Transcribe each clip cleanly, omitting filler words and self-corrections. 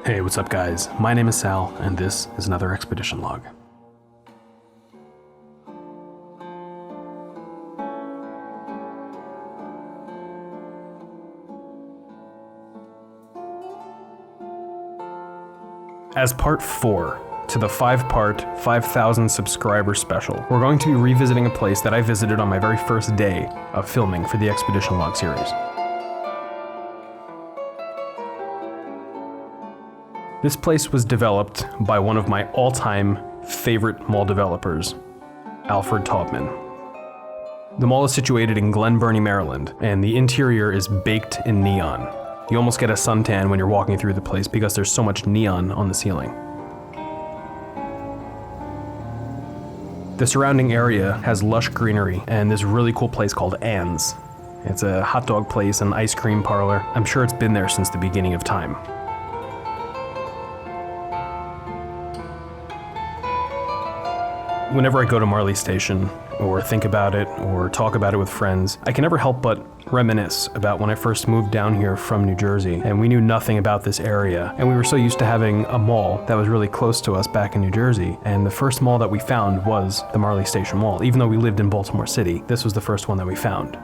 Hey, what's up guys? My name is Sal, and this is another expedition log. As part 4 to the 5-part, 5,000 subscriber special, we're going to be revisiting a place that I visited on my very first day of filming for the expedition log series. This place was developed by one of my all-time favorite mall developers, Alfred Taubman. The mall is situated in Glen Burnie, Maryland, and the interior is baked in neon. You almost get a suntan when you're walking through the place because there's so much neon on the ceiling. The surrounding area has lush greenery and this really cool place called Ann's. It's a hot dog place and ice cream parlor. I'm sure it's been there since the beginning of time. Whenever I go to Marley Station, or think about it, or talk about it with friends, I can never help but reminisce about when I first moved down here from New Jersey, and we knew nothing about this area, and we were so used to having a mall that was really close to us back in New Jersey, and the first mall that we found was the Marley Station Mall. Even though we lived in Baltimore City, this was the first one that we found.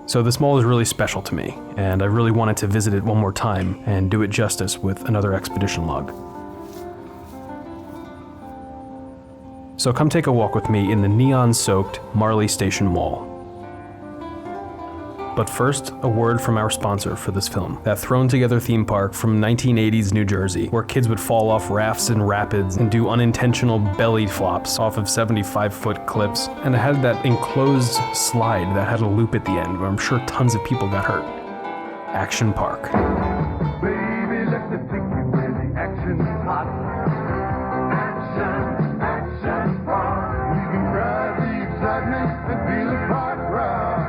So this mall is really special to me, and I really wanted to visit it one more time and do it justice with another expedition log. So come take a walk with me in the neon-soaked Marley Station Mall. But first, a word from our sponsor for this film, that thrown-together theme park from 1980s New Jersey, where kids would fall off rafts and rapids and do unintentional belly flops off of 75-foot cliffs, and it had that enclosed slide that had a loop at the end, where I'm sure tons of people got hurt. Action Park. Baby, let me take you where the action's hot. Action Park. We can ride the excitement and feel the park crowd.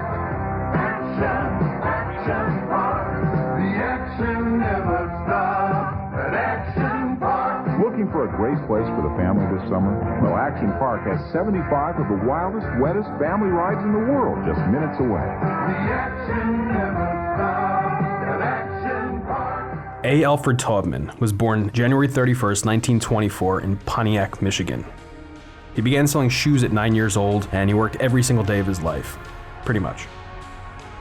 Action Park. The action never stops at Action Park. Looking for a great place for the family this summer? Well, Action Park has 75 of the wildest, wettest family rides in the world just minutes away. The action never stops at Action Park. A. Alfred Taubman was born January 31st, 1924 in Pontiac, Michigan. He began selling shoes at 9 years old, and he worked every single day of his life, pretty much.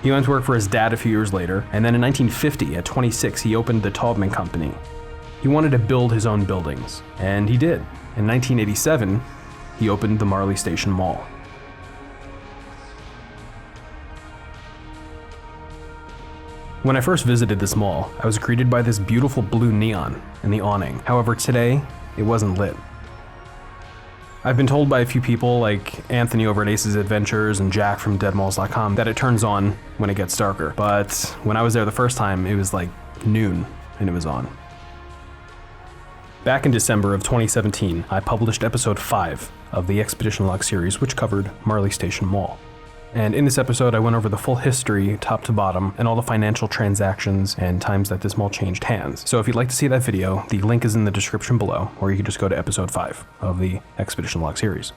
He went to work for his dad a few years later, and then in 1950, at 26, he opened the Taubman Company. He wanted to build his own buildings, and he did. In 1987, he opened the Marley Station Mall. When I first visited this mall, I was greeted by this beautiful blue neon in the awning. However, today, it wasn't lit. I've been told by a few people, like Anthony over at Ace's Adventures and Jack from deadmalls.com, that it turns on when it gets darker. But when I was there the first time, it was like noon and it was on. Back in December of 2017, I published episode 5 of the Expedition Log series, which covered Marley Station Mall. And in this episode, I went over the full history, top to bottom, and all the financial transactions and times that this mall changed hands. So if you'd like to see that video, the link is in the description below, or you can just go to episode 5 of the Expedition Log series.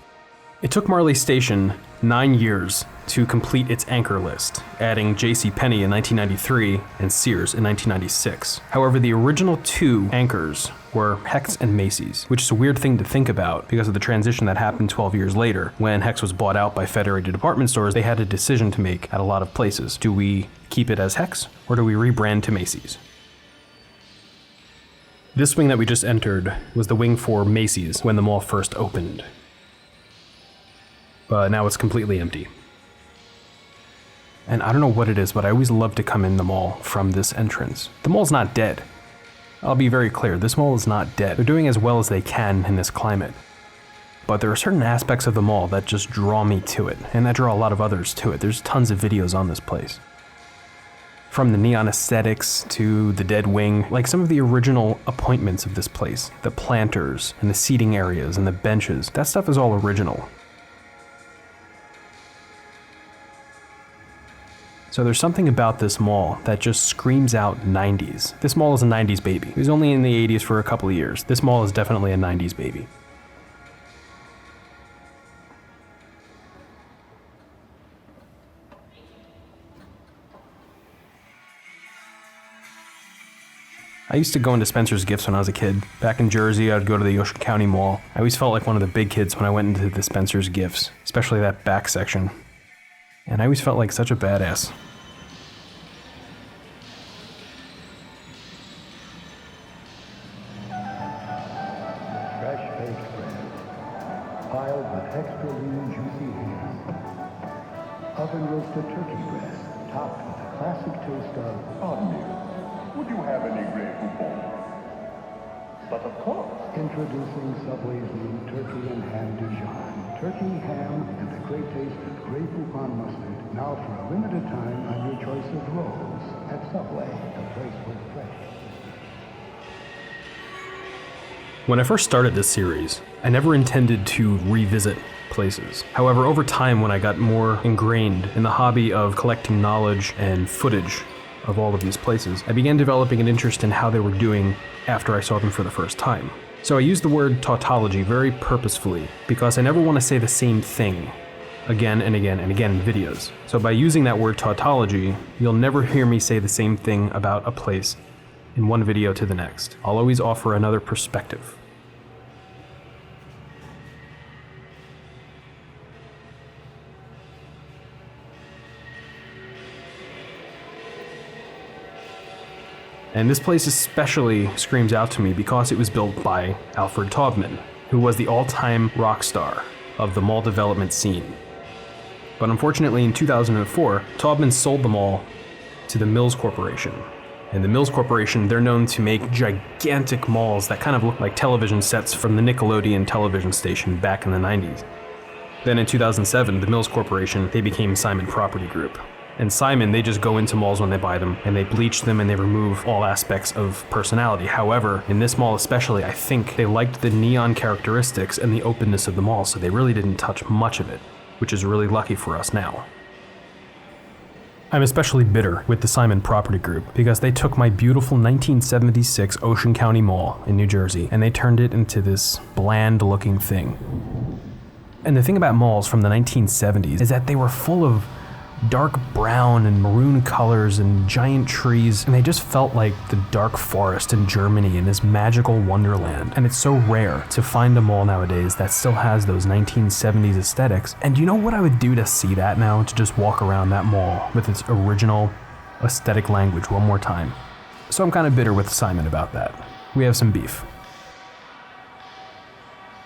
It took Marley Station 9 years to complete its anchor list, adding JCPenney in 1993 and Sears in 1996. However, the original 2 anchors were Hecht's and Macy's, which is a weird thing to think about because of the transition that happened 12 years later. When Hecht's was bought out by Federated Department Stores, they had a decision to make at a lot of places. Do we keep it as Hecht's, or do we rebrand to Macy's? This wing that we just entered was the wing for Macy's when the mall first opened. But now it's completely empty. And I don't know what it is, but I always love to come in the mall from this entrance. The mall's not dead. I'll be very clear, this mall is not dead. They're doing as well as they can in this climate. But there are certain aspects of the mall that just draw me to it, and that draw a lot of others to it. There's tons of videos on this place. From the neon aesthetics to the dead wing, like some of the original appointments of this place, the planters and the seating areas and the benches, that stuff is all original. So there's something about this mall that just screams out 90s. This mall is a 90s baby. It was only in the 80s for a couple of years. This mall is definitely a 90s baby. I used to go into Spencer's Gifts when I was a kid. Back in Jersey, I'd go to the Ocean County Mall. I always felt like one of the big kids when I went into the Spencer's Gifts, especially that back section. And I always felt like such a badass. Fresh baked bread, piled with extra lean, juicy ham. Oven roasted turkey breast, topped with the classic taste of oatmeal. Would you have any Grey Poupon? But of course. Introducing Subway's new turkey and ham Dijon. Turkey, ham, and the great taste of Grey Poupon mustard. Now for a limited time on your choice of rolls at Subway, the place where fresh. When I first started this series, I never intended to revisit places. However, over time, when I got more ingrained in the hobby of collecting knowledge and footage of all of these places, I began developing an interest in how they were doing after I saw them for the first time. So I use the word tautology very purposefully because I never want to say the same thing again and again and again in videos. So by using that word tautology, you'll never hear me say the same thing about a place in one video to the next. I'll always offer another perspective. And this place especially screams out to me because it was built by Alfred Taubman, who was the all-time rock star of the mall development scene. But unfortunately in 2004, Taubman sold the mall to the Mills Corporation. And the Mills Corporation, they're known to make gigantic malls that kind of look like television sets from the Nickelodeon television station back in the 90s. Then in 2007, the Mills Corporation, they became Simon Property Group. And Simon, they just go into malls when they buy them, and they bleach them and they remove all aspects of personality. However, in this mall especially, I think they liked the neon characteristics and the openness of the mall, so they really didn't touch much of it, which is really lucky for us now. I'm especially bitter with the Simon Property Group because they took my beautiful 1976 Ocean County Mall in New Jersey and they turned it into this bland-looking thing. And the thing about malls from the 1970s is that they were full of dark brown and maroon colors and giant trees, and they just felt like the dark forest in Germany in this magical wonderland. And it's so rare to find a mall nowadays that still has those 1970s aesthetics. And you know what I would do to see that now? To just walk around that mall with its original aesthetic language one more time. So I'm kind of bitter with Simon about that. We have some beef.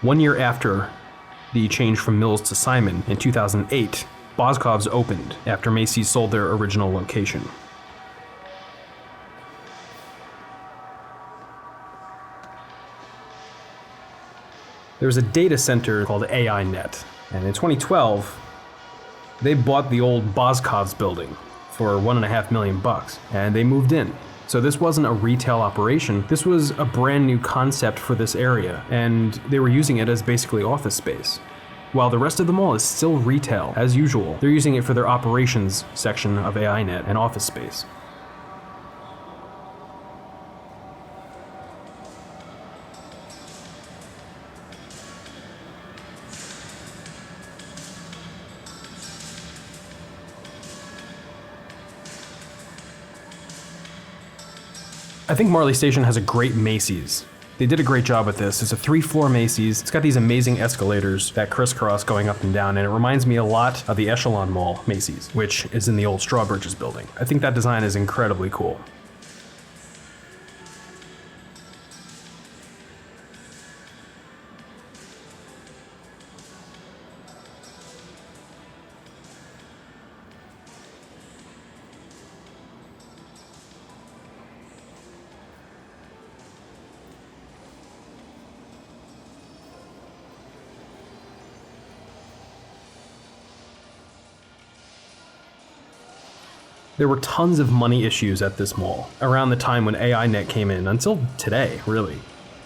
1 year after the change from Mills to Simon in 2008, Boscov's opened after Macy's sold their original location. There was a data center called AINet, and in 2012, they bought the old Boscov's building for $1.5 million, and they moved in. So this wasn't a retail operation, this was a brand new concept for this area, and they were using it as basically office space. While the rest of the mall is still retail, as usual, they're using it for their operations section of AINet and office space. I think Marley Station has a great Macy's. They did a great job with this. It's a 3-floor Macy's. It's got these amazing escalators that crisscross going up and down, and it reminds me a lot of the Echelon Mall Macy's, which is in the old Strawbridges building. I think that design is incredibly cool. There were tons of money issues at this mall around the time when AINet came in, until today, really.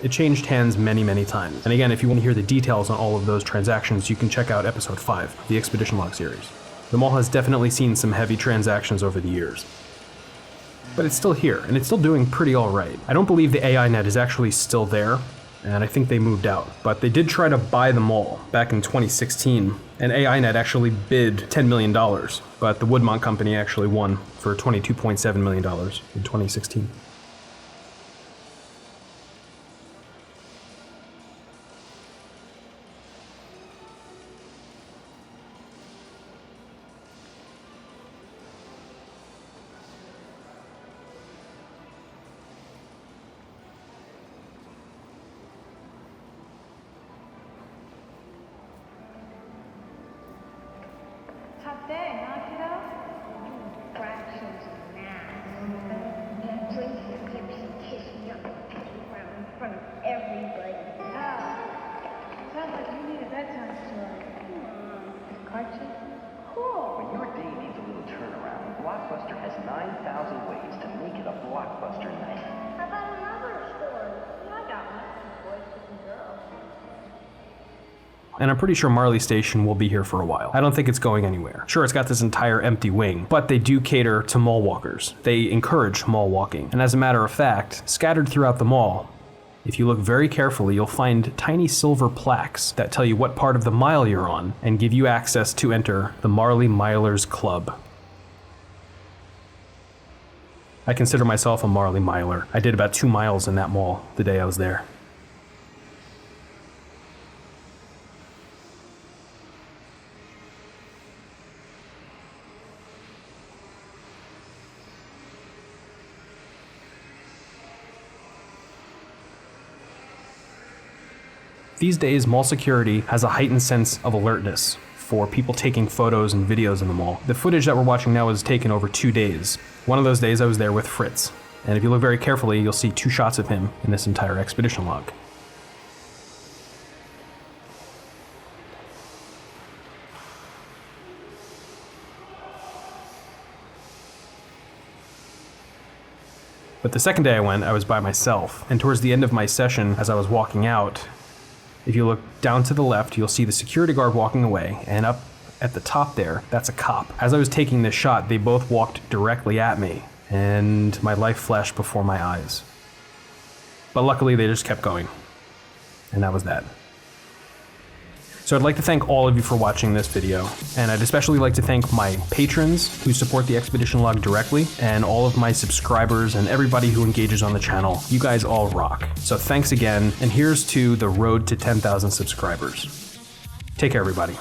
It changed hands many, many times. And again, if you want to hear the details on all of those transactions, you can check out episode 5 of the Expedition Log series. The mall has definitely seen some heavy transactions over the years. But it's still here, and it's still doing pretty alright. I don't believe the AINet is actually still there, and I think they moved out. But they did try to buy the mall back in 2016, and AINet actually bid $10 million, but the Woodmont Company actually won for $22.7 million in 2016. day, huh, kiddo? Fractions of math. Drink your hips and kiss me on the background in front of everybody. Sounds like you need a bedtime story. Archie? Cool. When your day needs a little turnaround, Blockbuster has 9,000 ways to make it a Blockbuster night. How about another story? Yeah, I got one. Boys kissing girls. And I'm pretty sure Marley Station will be here for a while. I don't think it's going anywhere. Sure, it's got this entire empty wing, but they do cater to mall walkers. They encourage mall walking. And as a matter of fact, scattered throughout the mall, if you look very carefully, you'll find tiny silver plaques that tell you what part of the mile you're on and give you access to enter the Marley Milers Club. I consider myself a Marley Miler. I did about 2 miles in that mall the day I was there. These days, mall security has a heightened sense of alertness for people taking photos and videos in the mall. The footage that we're watching now was taken over 2 days. One of those days I was there with Fritz, and if you look very carefully, you'll see 2 shots of him in this entire expedition log. But the second day I went, I was by myself, and towards the end of my session, as I was walking out, if you look down to the left, you'll see the security guard walking away, and up at the top there, that's a cop. As I was taking this shot, they both walked directly at me, and my life flashed before my eyes. But luckily, they just kept going, and that was that. So I'd like to thank all of you for watching this video, and I'd especially like to thank my patrons who support the Expedition Log directly, and all of my subscribers and everybody who engages on the channel. You guys all rock. So thanks again, and here's to the road to 10,000 subscribers. Take care, everybody.